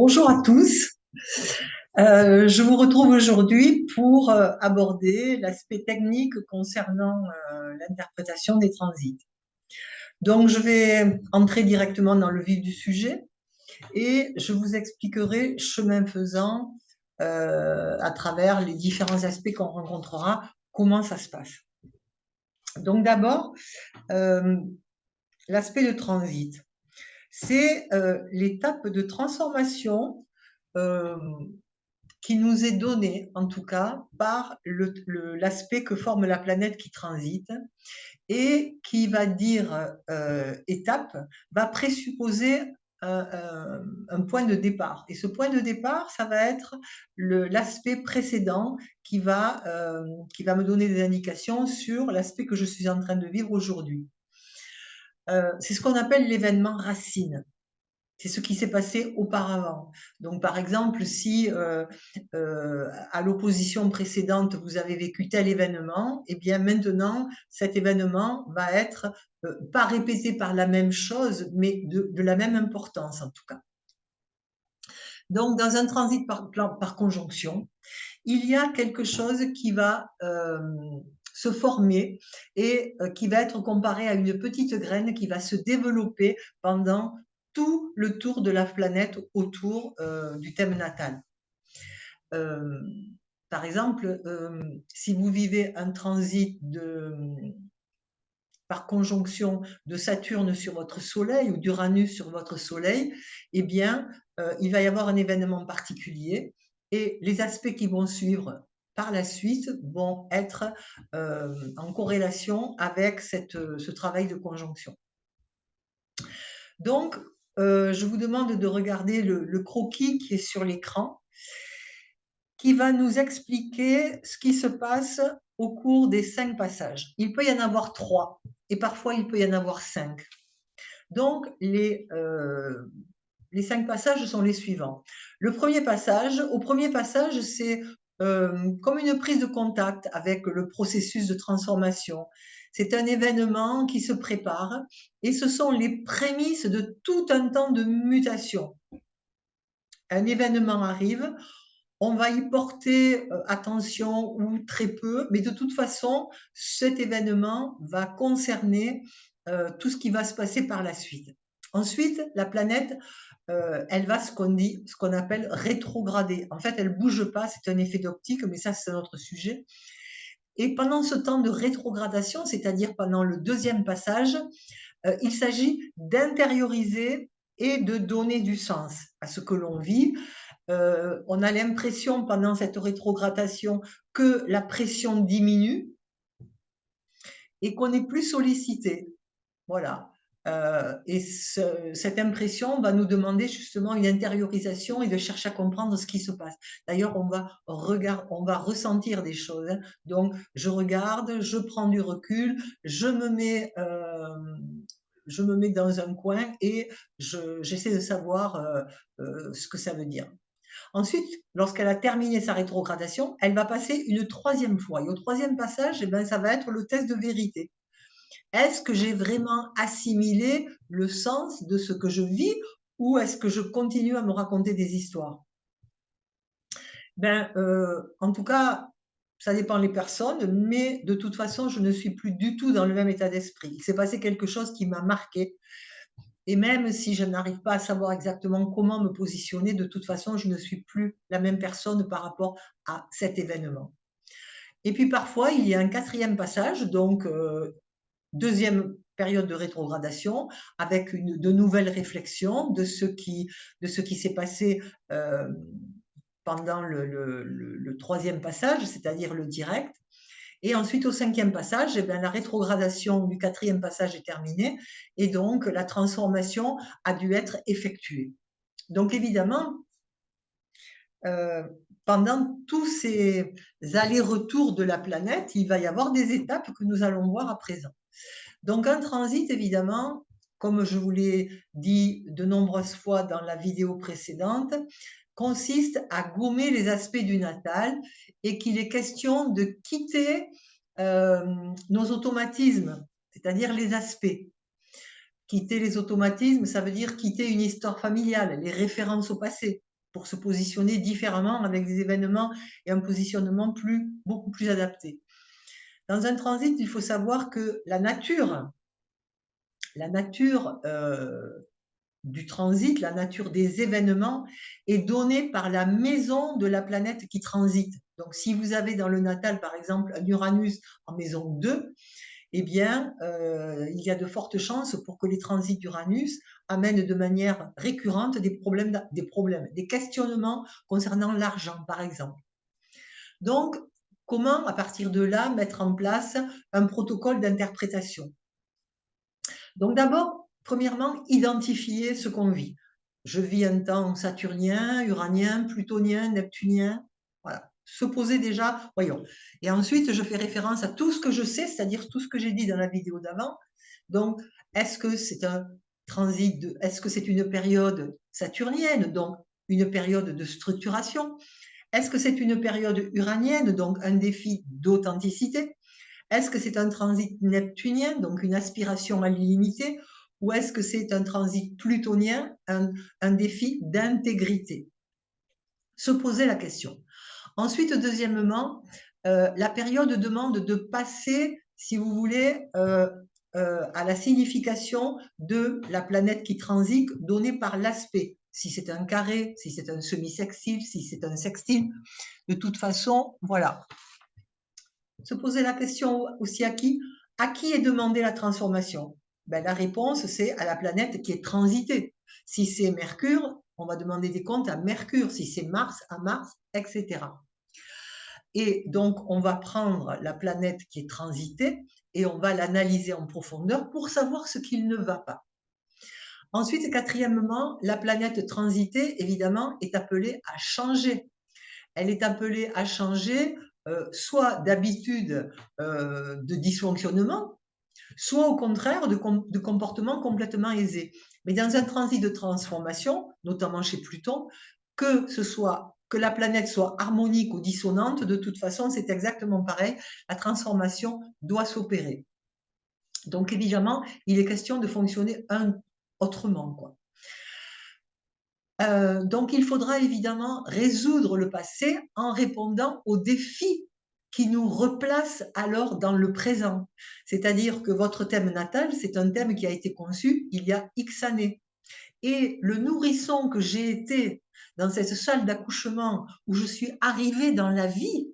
Bonjour à tous. Je vous retrouve aujourd'hui pour aborder l'aspect technique concernant l'interprétation des transits. Donc, je vais entrer directement dans le vif du sujet et je vous expliquerai, chemin faisant, à travers les différents aspects qu'on rencontrera, comment ça se passe. Donc, d'abord, l'aspect de transit. C'est l'étape de transformation qui nous est donné, en tout cas, par l'aspect que forme la planète qui transite et qui va dire étape, va présupposer un point de départ. Et ce point de départ, ça va être l'aspect précédent qui va me donner des indications sur l'aspect que je suis en train de vivre aujourd'hui. C'est ce qu'on appelle l'événement racine. C'est ce qui s'est passé auparavant. Donc, par exemple, si à l'opposition précédente, vous avez vécu tel événement, eh bien maintenant, cet événement va être pas répété par la même chose, mais de la même importance en tout cas. Donc, dans un transit par conjonction, il y a quelque chose qui va se former et qui va être comparé à une petite graine qui va se développer pendant tout le tour de la planète autour du thème natal. Par exemple, si vous vivez un transit par conjonction de Saturne sur votre Soleil ou d'Uranus sur votre Soleil, eh bien, il va y avoir un événement particulier et les aspects qui vont suivre par la suite vont être en corrélation avec ce travail de conjonction. Donc, je vous demande de regarder le croquis qui est sur l'écran, qui va nous expliquer ce qui se passe au cours des 5 passages. Il peut y en avoir 3 et parfois il peut y en avoir 5. Donc, les 5 passages sont les suivants. Au premier passage, c'est comme une prise de contact avec le processus de transformation. C'est un événement qui se prépare et ce sont les prémices de tout un temps de mutation. Un événement arrive, on va y porter attention ou très peu, mais de toute façon, cet événement va concerner tout ce qui va se passer par la suite. Ensuite, la planète, elle va ce qu'on appelle rétrograder. En fait, elle ne bouge pas, c'est un effet d'optique, mais ça, c'est un autre sujet. Et pendant ce temps de rétrogradation, c'est-à-dire pendant le deuxième passage, il s'agit d'intérioriser et de donner du sens à ce que l'on vit. On a l'impression pendant cette rétrogradation que la pression diminue et qu'on est plus sollicité. Voilà. Et cette impression va nous demander justement une intériorisation et de chercher à comprendre ce qui se passe. D'ailleurs, on va ressentir des choses. Hein. Donc, je regarde, je prends du recul, je me mets dans un coin et j'essaie de savoir ce que ça veut dire. Ensuite, lorsqu'elle a terminé sa rétrogradation, elle va passer une troisième fois. Et au troisième passage, eh ben, ça va être le test de vérité. Est-ce que j'ai vraiment assimilé le sens de ce que je vis ou est-ce que je continue à me raconter des histoires? Ben, en tout cas, ça dépend des personnes, mais de toute façon, je ne suis plus du tout dans le même état d'esprit. Il s'est passé quelque chose qui m'a marqué. Et même si je n'arrive pas à savoir exactement comment me positionner, de toute façon, je ne suis plus la même personne par rapport à cet événement. Et puis parfois, il y a un quatrième passage, donc deuxième période de rétrogradation, avec de nouvelles réflexions de ce qui s'est passé pendant le troisième passage, c'est-à-dire le direct. Et ensuite, au cinquième passage, eh bien, la rétrogradation du quatrième passage est terminée et donc la transformation a dû être effectuée. Donc évidemment, pendant tous ces allers-retours de la planète, il va y avoir des étapes que nous allons voir à présent. Donc un transit, évidemment, comme je vous l'ai dit de nombreuses fois dans la vidéo précédente, consiste à gommer les aspects du natal et qu'il est question de quitter nos automatismes, c'est-à-dire les aspects. Quitter les automatismes, ça veut dire quitter une histoire familiale, les références au passé. pour se positionner différemment avec des événements et un positionnement beaucoup plus adapté. Dans un transit, il faut savoir que la nature du transit, la nature des événements est donnée par la maison de la planète qui transite. Donc, si vous avez dans le natal, par exemple, un Uranus en maison 2, eh bien, il y a de fortes chances pour que les transits d'Uranus amènent de manière récurrente des questionnements concernant l'argent, par exemple. Donc, comment, à partir de là, mettre en place un protocole d'interprétation? Donc d'abord, premièrement, identifier ce qu'on vit. Je vis un temps saturnien, uranien, plutonien, neptunien. Voilà. Se poser déjà, voyons. Et ensuite, je fais référence à tout ce que je sais, c'est-à-dire tout ce que j'ai dit dans la vidéo d'avant. Donc, est-ce que c'est un transit est-ce que c'est une période saturnienne, donc une période de structuration? Est-ce que c'est une période uranienne, donc un défi d'authenticité? Est-ce que c'est un transit neptunien, donc une aspiration à l'illimité, ou est-ce que c'est un transit plutonien, un défi d'intégrité? Se poser la question. Ensuite, deuxièmement, la période demande de passer, si vous voulez, à la signification de la planète qui transite donnée par l'aspect. Si c'est un carré, si c'est un semi-sextile, si c'est un sextile, de toute façon, voilà. Se poser la question aussi à qui est demandée la transformation? Ben, la réponse, c'est à la planète qui est transitée. Si c'est Mercure, on va demander des comptes à Mercure. Si c'est Mars, à Mars, etc. Et donc, on va prendre la planète qui est transitée et on va l'analyser en profondeur pour savoir ce qu'il ne va pas. Ensuite, quatrièmement, la planète transitée, évidemment, est appelée à changer. Elle est appelée à changer soit d'habitude de dysfonctionnement, soit au contraire de comportement complètement aisé. Mais dans un transit de transformation, notamment chez Pluton, que la planète soit harmonique ou dissonante, de toute façon, c'est exactement pareil. La transformation doit s'opérer. Donc, évidemment, il est question de fonctionner autrement, quoi. Donc, il faudra évidemment résoudre le passé en répondant aux défis qui nous replacent alors dans le présent. C'est-à-dire que votre thème natal, c'est un thème qui a été conçu il y a X années. Et le nourrisson que j'ai été dans cette salle d'accouchement où je suis arrivée dans la vie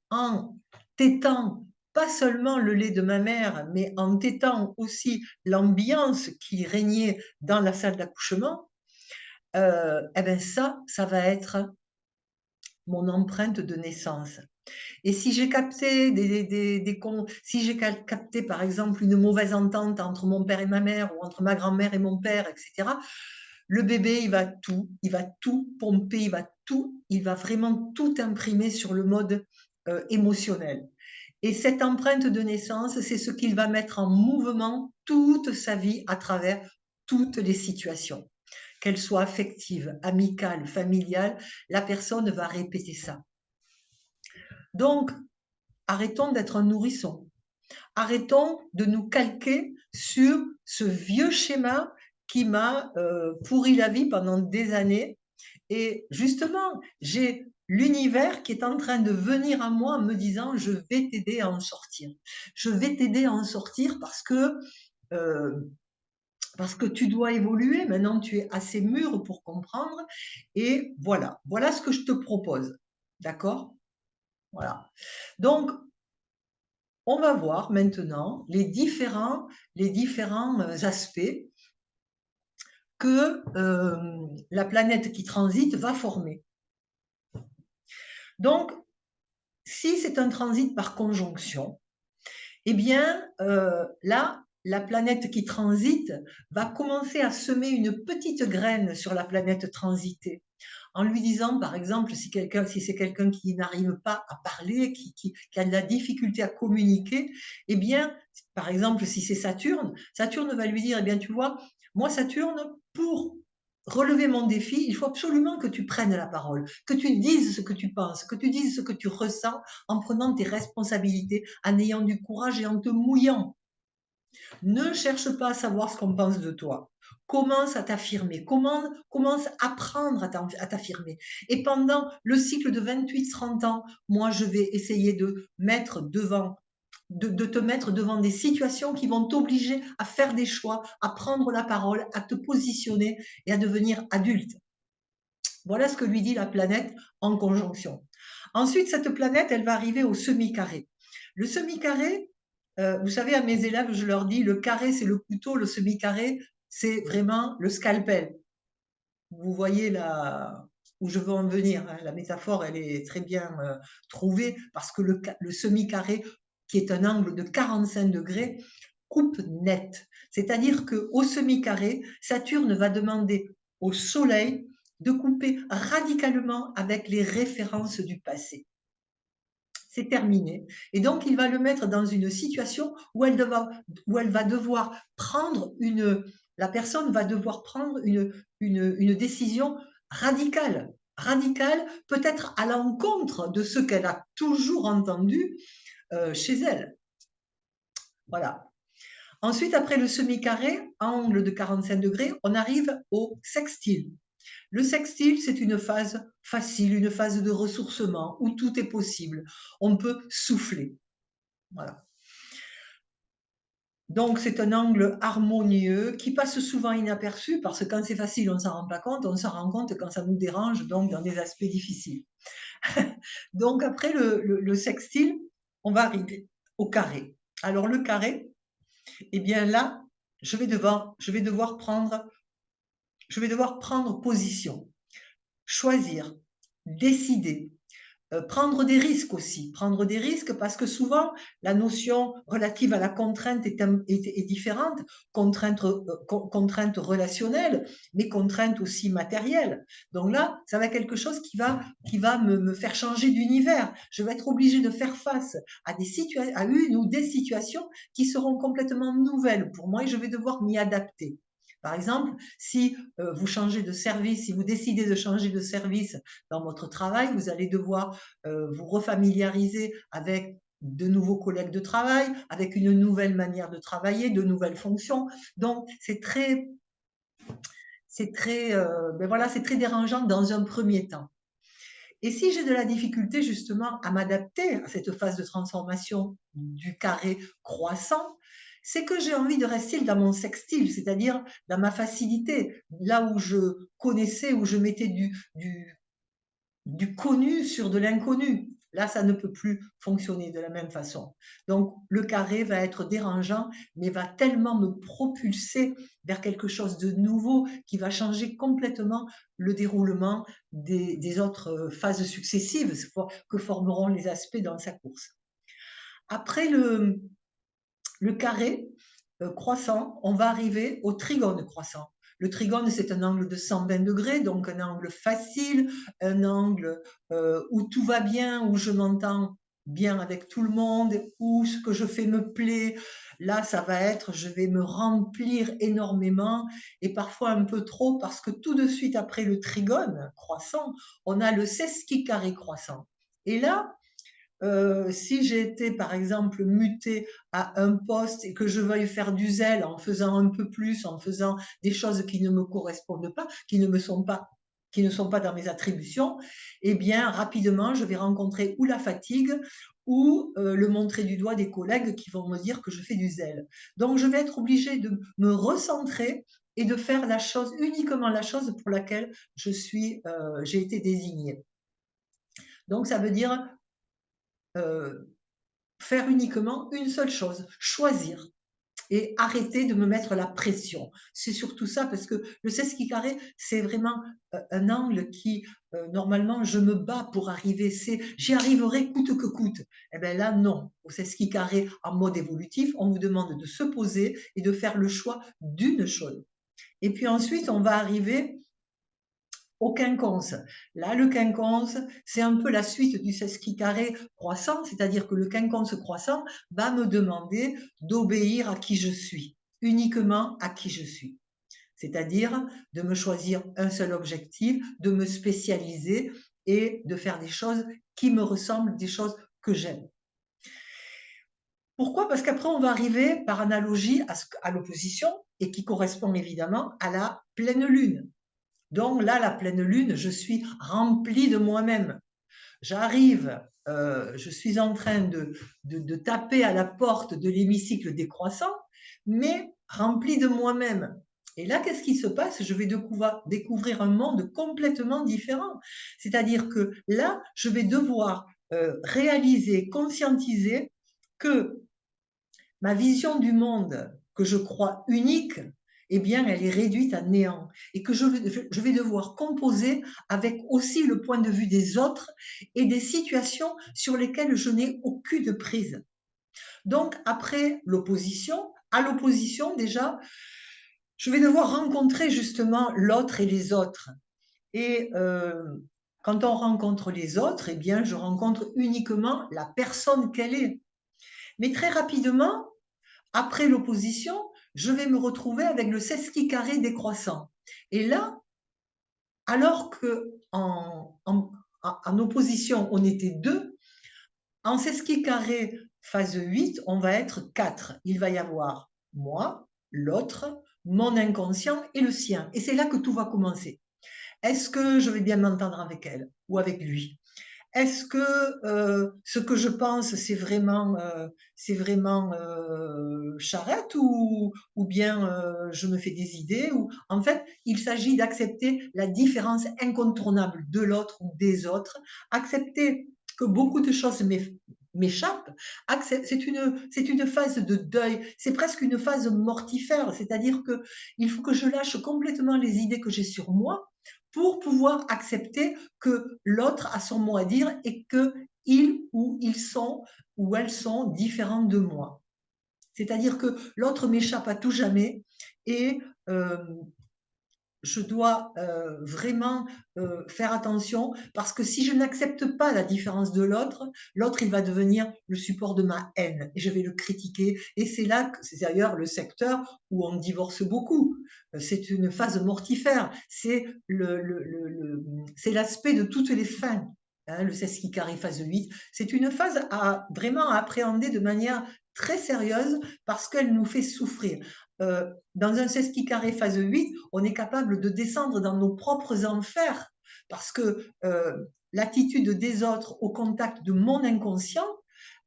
en tétant pas seulement le lait de ma mère, mais en tétant aussi l'ambiance qui régnait dans la salle d'accouchement, eh ben ça va être mon empreinte de naissance. Et si j'ai capté si j'ai capté par exemple une mauvaise entente entre mon père et ma mère ou entre ma grand-mère et mon père, etc., le bébé, il va tout pomper, il va vraiment tout imprimer sur le mode émotionnel. Et cette empreinte de naissance, c'est ce qu'il va mettre en mouvement toute sa vie à travers toutes les situations. Qu'elles soient affectives, amicales, familiales, la personne va répéter ça. Donc, arrêtons d'être un nourrisson. Arrêtons de nous calquer sur ce vieux schéma qui m'a pourri la vie pendant des années. Et justement, j'ai l'univers qui est en train de venir à moi en me disant, je vais t'aider à en sortir. Je vais t'aider à en sortir parce que tu dois évoluer. Maintenant, tu es assez mûr pour comprendre. Et voilà, voilà ce que je te propose. D'accord? Voilà. Donc, on va voir maintenant les différents aspects que la planète qui transite va former. Donc, si c'est un transit par conjonction, eh bien, là, la planète qui transite va commencer à semer une petite graine sur la planète transitée, en lui disant, par exemple, si c'est quelqu'un qui n'arrive pas à parler, qui a de la difficulté à communiquer, eh bien, par exemple, si c'est Saturne, Saturne va lui dire, eh bien, tu vois, moi, Saturne, pour relever mon défi, il faut absolument que tu prennes la parole, que tu dises ce que tu penses, que tu dises ce que tu ressens en prenant tes responsabilités, en ayant du courage et en te mouillant. Ne cherche pas à savoir ce qu'on pense de toi. Commence à t'affirmer, commence à apprendre à t'affirmer. Et pendant le cycle de 28-30 ans, moi, je vais essayer de mettre devant de te mettre devant des situations qui vont t'obliger à faire des choix, à prendre la parole, à te positionner et à devenir adulte. Voilà ce que lui dit la planète en conjonction. Ensuite, cette planète, elle va arriver au semi-carré. Le semi-carré, vous savez, à mes élèves, je leur dis, le carré, c'est le couteau, le semi-carré, c'est vraiment le scalpel. Vous voyez là où je veux en venir, hein. La métaphore, elle est très bien trouvée parce que le semi-carré, qui est un angle de 45 degrés, coupe net. C'est-à-dire qu'au semi-carré, Saturne va demander au Soleil de couper radicalement avec les références du passé. C'est terminé. Et donc, il va le mettre dans une situation où elle va devoir prendre la personne va devoir prendre une décision radicale. Radicale, peut-être à l'encontre de ce qu'elle a toujours entendu chez elle. Voilà. Ensuite, après le semi-carré, angle de 45 degrés, on arrive au sextile. Le sextile, c'est une phase facile, une phase de ressourcement où tout est possible. On peut souffler. Voilà. Donc, c'est un angle harmonieux qui passe souvent inaperçu parce que quand c'est facile, on ne s'en rend pas compte. On s'en rend compte quand ça nous dérange, donc dans des aspects difficiles. Donc, après le sextile, on va arriver au carré. Alors, le carré, eh bien là, je vais devoir prendre position, choisir, décider, prendre des risques aussi, prendre des risques parce que souvent la notion relative à la contrainte est différente, contrainte relationnelle, mais contrainte aussi matérielle. Donc là, ça va être quelque chose qui va me faire changer d'univers. Je vais être obligée de faire face à à une ou des situations qui seront complètement nouvelles pour moi et je vais devoir m'y adapter. Par exemple, si vous changez de service, si vous décidez de changer de service dans votre travail, vous allez devoir vous refamiliariser avec de nouveaux collègues de travail, avec une nouvelle manière de travailler, de nouvelles fonctions. Donc, ben voilà, c'est très dérangeant dans un premier temps. Et si j'ai de la difficulté justement à m'adapter à cette phase de transformation du carré croissant, c'est que j'ai envie de rester dans mon sextile, c'est-à-dire dans ma facilité, là où je connaissais, où je mettais du connu sur de l'inconnu. Là, ça ne peut plus fonctionner de la même façon. Donc, le carré va être dérangeant, mais va tellement me propulser vers quelque chose de nouveau qui va changer complètement le déroulement des autres phases successives que formeront les aspects dans sa course. Après le carré croissant, on va arriver au trigone croissant. Le trigone, c'est un angle de 120 degrés, donc un angle facile, un angle où tout va bien, où je m'entends bien avec tout le monde, où ce que je fais me plaît. Là, ça va être, je vais me remplir énormément et parfois un peu trop parce que tout de suite après le trigone croissant, on a le sesquicarré croissant. Et là, si j'ai été, par exemple, mutée à un poste et que je veuille faire du zèle en faisant un peu plus, en faisant des choses qui ne me correspondent pas, qui ne sont pas dans mes attributions, eh bien, rapidement, je vais rencontrer ou la fatigue ou le montrer du doigt des collègues qui vont me dire que je fais du zèle. Donc, je vais être obligée de me recentrer et de faire la chose, uniquement la chose pour laquelle j'ai été désignée. Donc, ça veut dire faire uniquement une seule chose, choisir et arrêter de me mettre la pression. C'est surtout ça, parce que le sesqui carré, c'est vraiment un angle qui, normalement, je me bats pour arriver, j'y arriverai coûte que coûte. Eh bien là, non. Au sesqui carré, en mode évolutif, on vous demande de se poser et de faire le choix d'une chose. Et puis ensuite, on va arriver au quinconce. Là, le quinconce, c'est un peu la suite du sesqui carré croissant, c'est-à-dire que le quinconce croissant va me demander d'obéir à qui je suis, uniquement à qui je suis. C'est-à-dire de me choisir un seul objectif, de me spécialiser et de faire des choses qui me ressemblent, des choses que j'aime. Pourquoi? Parce qu'après on va arriver par analogie à l'opposition et qui correspond évidemment à la pleine lune. Donc là, la pleine lune, je suis remplie de moi-même. J'arrive, je suis en train de taper à la porte de l'hémicycle décroissant, mais remplie de moi-même. Et là, qu'est-ce qui se passe? Je vais découvrir un monde complètement différent. C'est-à-dire que là, je vais devoir réaliser, conscientiser que ma vision du monde que je crois unique, eh bien, elle est réduite à néant et que je vais devoir composer avec aussi le point de vue des autres et des situations sur lesquelles je n'ai aucune prise. Donc, après l'opposition, à l'opposition, déjà, je vais devoir rencontrer justement l'autre et les autres. Et quand on rencontre les autres, eh bien, je rencontre uniquement la personne qu'elle est. Mais très rapidement, après l'opposition, je vais me retrouver avec le sesqui carré décroissant. Et là, alors qu'en opposition, on était deux, en sesqui carré phase 8, on va être quatre. Il va y avoir moi, l'autre, mon inconscient et le sien. Et c'est là que tout va commencer. Est-ce que je vais bien m'entendre avec elle ou avec lui? Est-ce que ce que je pense, c'est vraiment charrette ou bien je me fais des idées ou... En fait, il s'agit d'accepter la différence incontournable de l'autre ou des autres, accepter que beaucoup de choses m'échappent. C'est une phase de deuil, c'est presque une phase mortifère, c'est-à-dire que il faut que je lâche complètement les idées que j'ai sur moi pour pouvoir accepter que l'autre a son mot à dire et que il ou ils sont ou elles sont différents de moi. C'est-à-dire que l'autre m'échappe à tout jamais et euh, je dois vraiment faire attention parce que si je n'accepte pas la différence de l'autre, l'autre il va devenir le support de ma haine et je vais le critiquer. Et c'est là que c'est d'ailleurs le secteur où on divorce beaucoup. C'est une phase mortifère. C'est l'aspect de toutes les fins. Hein, le sesqui carré phase 8, c'est une phase à vraiment à appréhender de manière très sérieuse parce qu'elle nous fait souffrir. Dans un sesqui carré phase 8, on est capable de descendre dans nos propres enfers parce que l'attitude des autres au contact de mon inconscient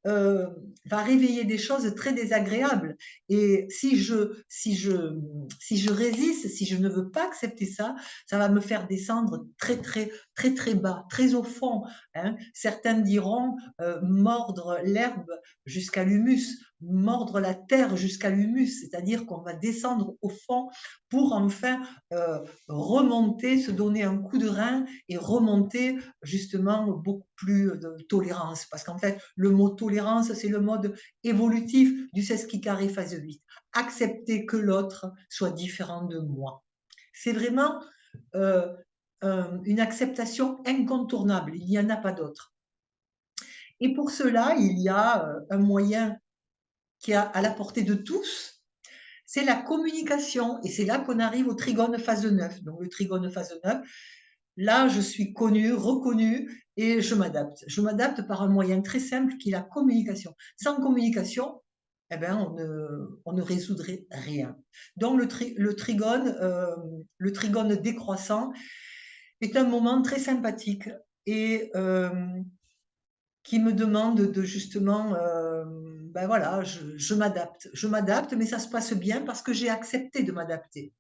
euh, va réveiller des choses très désagréables. Et si je résiste, si je ne veux pas accepter ça, ça va me faire descendre très, très, très, très bas, très au fond. Hein. Certains diront mordre l'herbe jusqu'à l'humus, mordre la terre jusqu'à l'humus, c'est-à-dire qu'on va descendre au fond pour enfin remonter, se donner un coup de rein et remonter justement beaucoup plus de tolérance. Parce qu'en fait, le mot tolérance, c'est le mode évolutif du sesqui carré phase 8. Accepter que l'autre soit différent de moi. C'est vraiment euh, une acceptation incontournable. Il n'y en a pas d'autre. Et pour cela, il y a un moyen qui est à la portée de tous, c'est la communication. Et c'est là qu'on arrive au trigone phase 9. Donc le trigone phase 9, là, je suis connue, reconnue et je m'adapte. Je m'adapte par un moyen très simple qui est la communication. Sans communication, eh ben, on ne résoudrait rien. Donc le trigone décroissant est un moment très sympathique et qui me demande de justement, ben voilà, je m'adapte, mais ça se passe bien parce que j'ai accepté de m'adapter.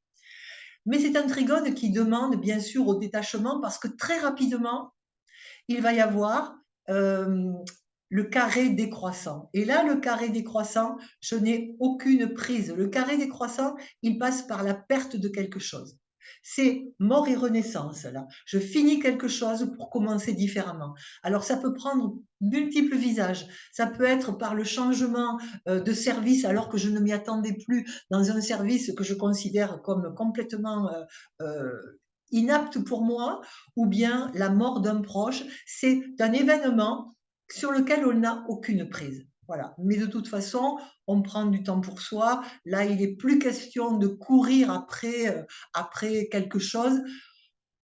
Mais c'est un trigone qui demande bien sûr au détachement parce que très rapidement, il va y avoir le carré décroissant. Et là, le carré décroissant, je n'ai aucune prise. Le carré décroissant, il passe par la perte de quelque chose. C'est mort et renaissance, là. Je finis quelque chose pour commencer différemment. Alors, ça peut prendre multiples visages. Ça peut être par le changement de service alors que je ne m'y attendais plus dans un service que je considère comme complètement inapte pour moi, ou bien la mort d'un proche. C'est un événement sur lequel on n'a aucune prise. Voilà. Mais de toute façon, on prend du temps pour soi. Là, il n'est plus question de courir après quelque chose.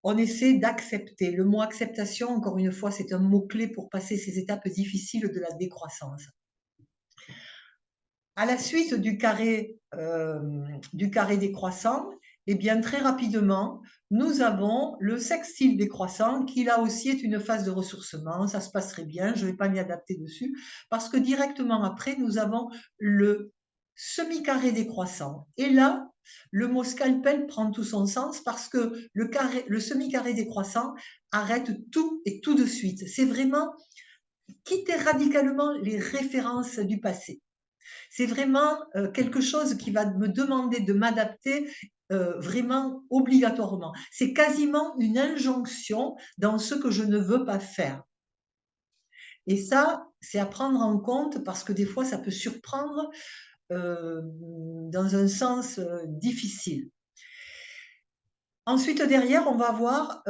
On essaie d'accepter. Le mot acceptation, encore une fois, c'est un mot-clé pour passer ces étapes difficiles de la décroissance. À la suite du carré décroissant, eh bien, très rapidement, nous avons le sextile décroissant qui, là aussi, est une phase de ressourcement. Ça se passerait bien, je ne vais pas m'y adapter dessus, parce que directement après, nous avons le semi-carré décroissant. Et là, le mot scalpel prend tout son sens parce que le semi-carré décroissant arrête tout et tout de suite. C'est vraiment quitter radicalement les références du passé. C'est vraiment quelque chose qui va me demander de m'adapter vraiment obligatoirement. C'est quasiment une injonction dans ce que je ne veux pas faire. Et ça, c'est à prendre en compte parce que des fois, ça peut surprendre dans un sens difficile. Ensuite, derrière, on va voir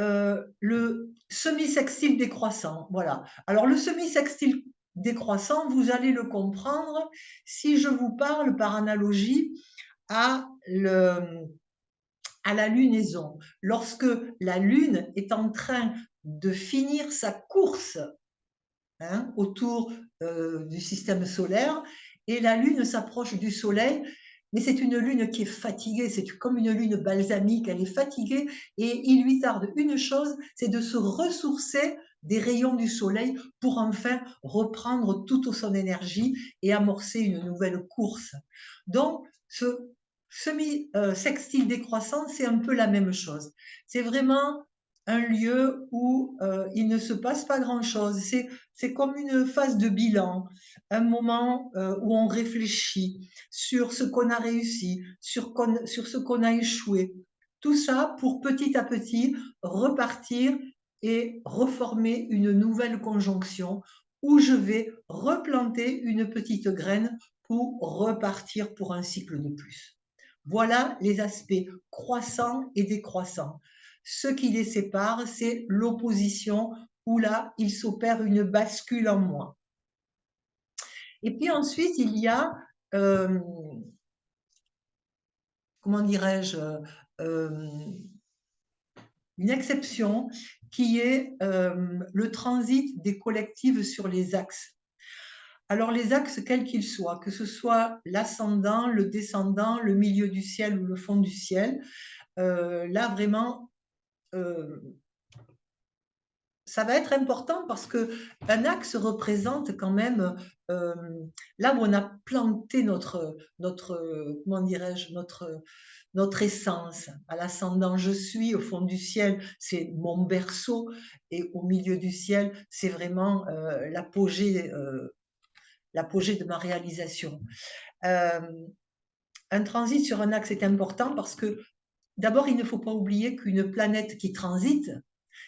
le semi-sextile décroissant. Voilà. Alors, le semi-sextile décroissant, vous allez le comprendre si je vous parle par analogie à, à la lunaison. Lorsque la Lune est en train de finir sa course autour du système solaire, et la Lune s'approche du Soleil, mais c'est une Lune qui est fatiguée, c'est comme une Lune balsamique, elle est fatiguée, et il lui tarde une chose, c'est de se ressourcer des rayons du Soleil pour enfin reprendre toute son énergie et amorcer une nouvelle course. Donc, ce semi-sextile décroissant, c'est un peu la même chose. C'est vraiment un lieu où il ne se passe pas grand-chose. C'est comme une phase de bilan, un moment où on réfléchit sur ce qu'on a réussi, sur ce qu'on a échoué. Tout ça pour petit à petit repartir et reformer une nouvelle conjonction où je vais replanter une petite graine pour repartir pour un cycle de plus. Voilà les aspects croissants et décroissants. Ce qui les sépare, c'est l'opposition où là, il s'opère une bascule en moi. Et puis ensuite, il y a, comment dirais-je, une exception qui est le transit des collectives sur les axes. Alors les axes, quels qu'ils soient, que ce soit l'ascendant, le descendant, le milieu du ciel ou le fond du ciel, là vraiment, ça va être important parce qu'un axe représente quand même là où on a planté comment dirais-je, notre essence. À l'ascendant, je suis, au fond du ciel, c'est mon berceau, et au milieu du ciel, c'est vraiment l'apogée de ma réalisation. Un transit sur un axe est important parce que d'abord, il ne faut pas oublier qu'une planète qui transite,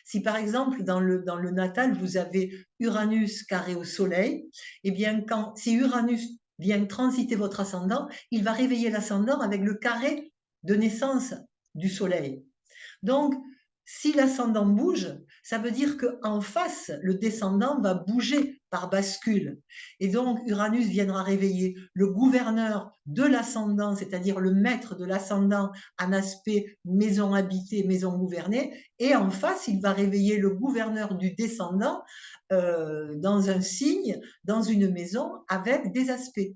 si par exemple dans le natal, vous avez Uranus carré au Soleil, eh bien si Uranus vient transiter votre ascendant, il va réveiller l'ascendant avec le carré de naissance du Soleil. Donc, si l'ascendant bouge, ça veut dire qu'en face, le descendant va bouger par bascule. Et donc, Uranus viendra réveiller le gouverneur de l'ascendant, c'est-à-dire le maître de l'ascendant en aspect maison habitée, maison gouvernée. Et en face, il va réveiller le gouverneur du descendant dans un signe, dans une maison, avec des aspects.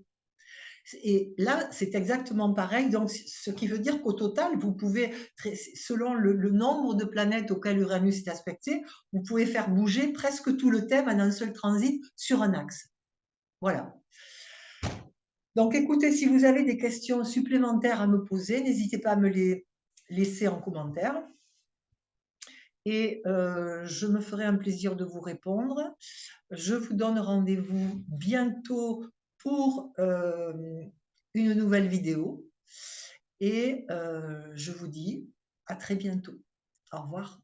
Et là, c'est exactement pareil. Donc, ce qui veut dire qu'au total, vous pouvez, selon le nombre de planètes auxquelles Uranus est aspecté, vous pouvez faire bouger presque tout le thème en un seul transit sur un axe. Voilà. Donc, écoutez, si vous avez des questions supplémentaires à me poser, n'hésitez pas à me les laisser en commentaire. Et je me ferai un plaisir de vous répondre. Je vous donne rendez-vous bientôt pour une nouvelle vidéo. Et je vous dis à très bientôt. Au revoir.